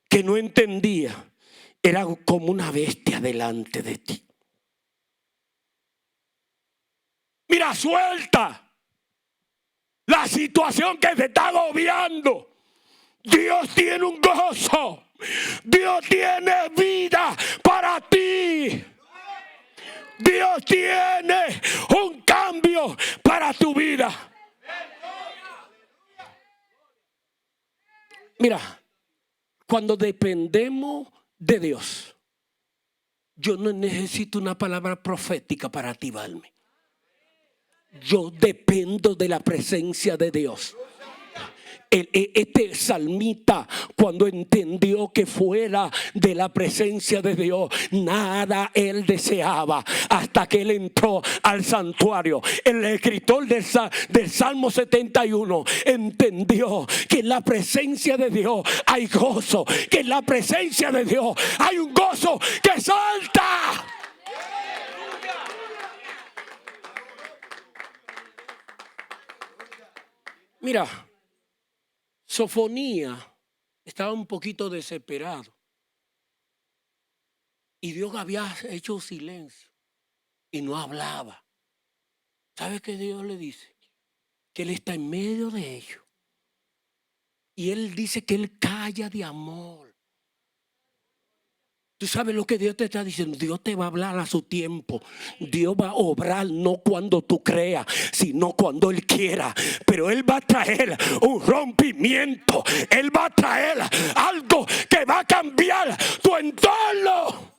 que no entendía. Era como una bestia delante de ti. Mira, suelta la situación que te está agobiando. Dios tiene un gozo. Dios tiene vida para ti. Dios tiene un cambio para tu vida. Mira, cuando dependemos de Dios, yo no necesito una palabra profética para activarme. Yo dependo de la presencia de Dios. Este salmista, cuando entendió que fuera de la presencia de Dios nada él deseaba, hasta que él entró al santuario. El escritor del Salmo 71 entendió que en la presencia de Dios hay gozo, que en la presencia de Dios hay un gozo que salta. Mira, Sofonía estaba un poquito desesperado y Dios había hecho silencio y no hablaba. ¿Sabe qué Dios le dice? Que Él está en medio de ellos y Él dice que Él calla de amor. Tú sabes lo que Dios te está diciendo. Dios te va a hablar a su tiempo. Dios va a obrar no cuando tú creas, sino cuando Él quiera. Pero Él va a traer un rompimiento. Él va a traer algo que va a cambiar tu entorno.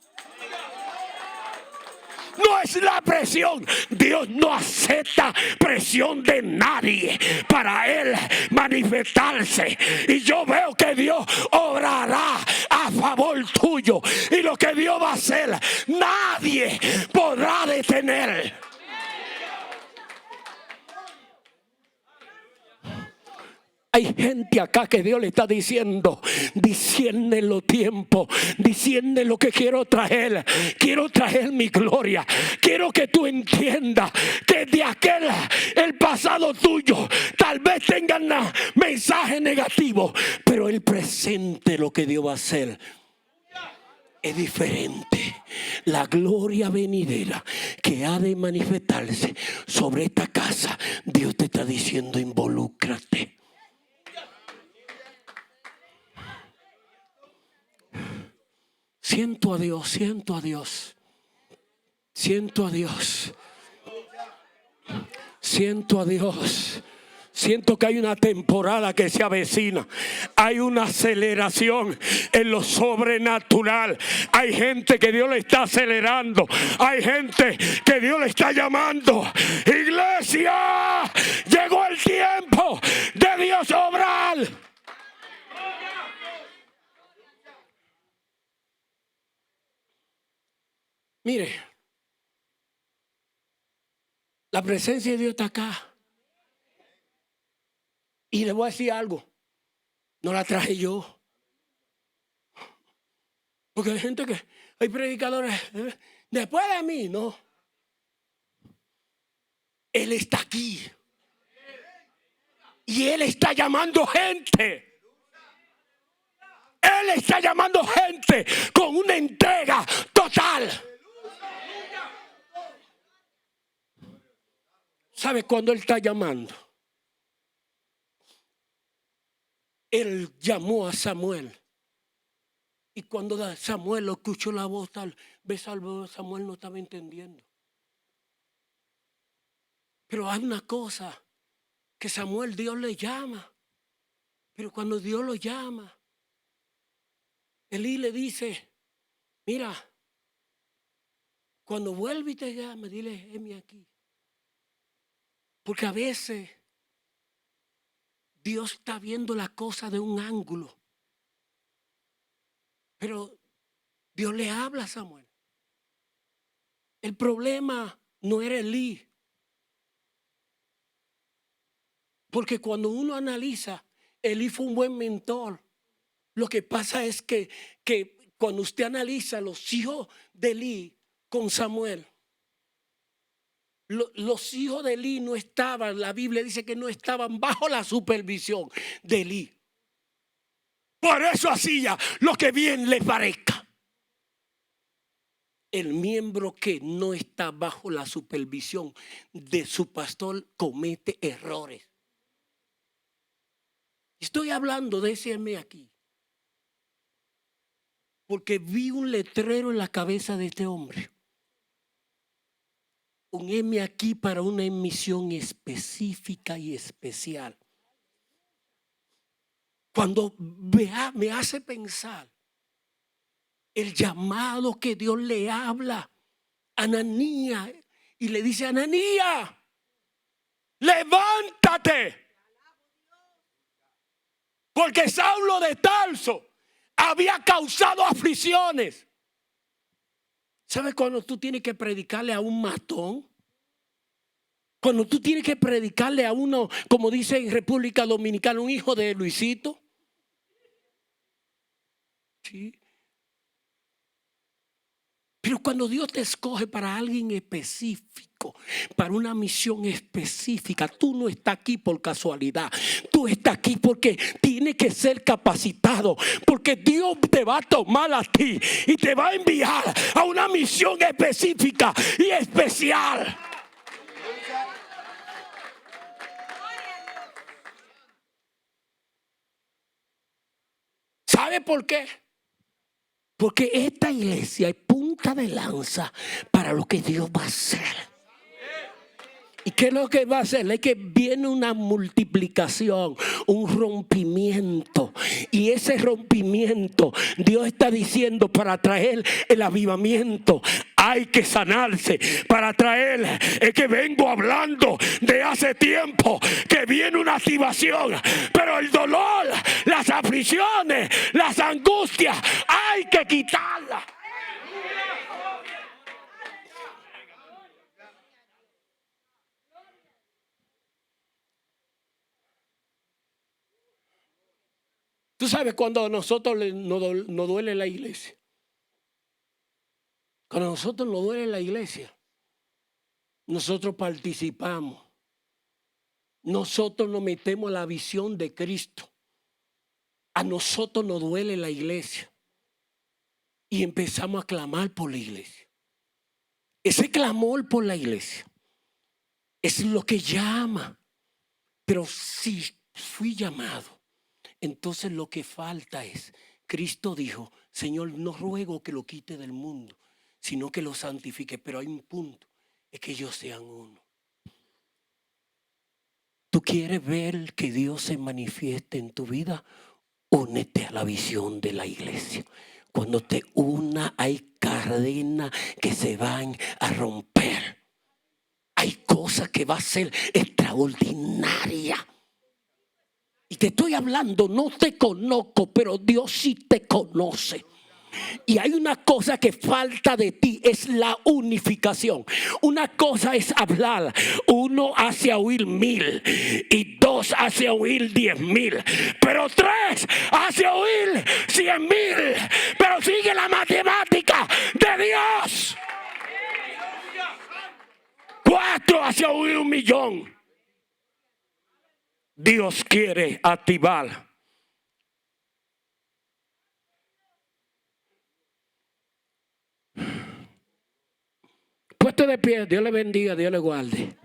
No es la presión. Dios no acepta presión de nadie para Él manifestarse. Y yo veo que Dios obrará a favor tuyo. Y lo que Dios va a hacer, nadie podrá detener. Hay gente acá que Dios le está diciendo: discierne los tiempos, discierne lo que quiero traer. Quiero traer mi gloria. Quiero que tú entiendas que de el pasado tuyo tal vez tengan mensajes negativos, pero el presente, lo que Dios va a hacer, es diferente. La gloria venidera que ha de manifestarse sobre esta casa, Dios te está diciendo: involúcrate. Siento a Dios, siento a Dios, siento a Dios, siento a Dios. Siento que hay una temporada que se avecina. Hay una aceleración en lo sobrenatural. Hay gente que Dios le está acelerando. Hay gente que Dios le está llamando. Iglesia, llegó el tiempo de Dios obrar. Mire, la presencia de Dios está acá. Y le voy a decir algo: no la traje yo. Porque hay gente que, hay predicadores, después de mí, no. Él está aquí. Y Él está llamando gente. Él está llamando gente con una entrega total. ¿Sabe cuándo Él está llamando? Él llamó a Samuel. Y cuando Samuel lo escuchó la voz, tal vez Samuel no estaba entendiendo. Pero hay una cosa, que Samuel, Dios le llama. Pero cuando Dios lo llama, Elí le dice: mira, cuando vuelve y te llame, dile: heme aquí. Porque a veces Dios está viendo la cosa de un ángulo. Pero Dios le habla a Samuel. El problema no era Elí. Porque cuando uno analiza, Elí fue un buen mentor. Lo que pasa es que cuando usted analiza los hijos de Elí con Samuel, los hijos de Elí no estaban, la Biblia dice que no estaban bajo la supervisión de Elí. Por eso hacía lo que bien le parezca. El miembro que no está bajo la supervisión de su pastor comete errores. Estoy hablando de ese M aquí, porque vi un letrero en la cabeza de este hombre. Un M aquí para una emisión específica y especial. Cuando me hace pensar el llamado que Dios le habla a Ananías y le dice: Ananías, levántate, porque Saulo de Tarso había causado aflicciones. ¿Sabes cuando tú tienes que predicarle a un matón? Cuando tú tienes que predicarle a uno, como dice en República Dominicana, un hijo de Luisito. Sí. Pero cuando Dios te escoge para alguien específico, para una misión específica, tú no estás aquí por casualidad. Tú estás aquí porque tienes que ser capacitado, porque Dios te va a tomar a ti y te va a enviar a una misión específica y especial. ¿Sabe por qué? Porque esta iglesia es punta de lanza para lo que Dios va a hacer. ¿Y qué es lo que va a hacer? Es que viene una multiplicación, un rompimiento. Y ese rompimiento, Dios está diciendo, para traer el avivamiento hay que sanarse. Para traer, es que vengo hablando de hace tiempo, que viene una activación. Pero el dolor, las aflicciones, las angustias, hay que quitarlas. Tú sabes cuando a nosotros nos duele la iglesia. Cuando a nosotros nos duele la iglesia, nosotros participamos. Nosotros nos metemos a la visión de Cristo. A nosotros nos duele la iglesia. Y empezamos a clamar por la iglesia. Ese clamor por la iglesia es lo que llama. Pero si fui llamado, entonces lo que falta es, Cristo dijo: Señor, no ruego que lo quite del mundo, sino que lo santifique. Pero hay un punto, es que ellos sean uno. ¿Tú quieres ver que Dios se manifieste en tu vida? Únete a la visión de la iglesia. Cuando te una, hay cadenas que se van a romper. Hay cosas que va a ser extraordinaria. Y te estoy hablando, no te conozco, pero Dios sí te conoce. Y hay una cosa que falta de ti, es la unificación. Una cosa es hablar, uno hace oír 1000 y 2 hace oír 10,000, pero 3 hace oír 100,000. Pero sigue la matemática de Dios. 4 hace oír 1,000,000. Dios quiere activar. Puesto de pie, Dios le bendiga, Dios le guarde.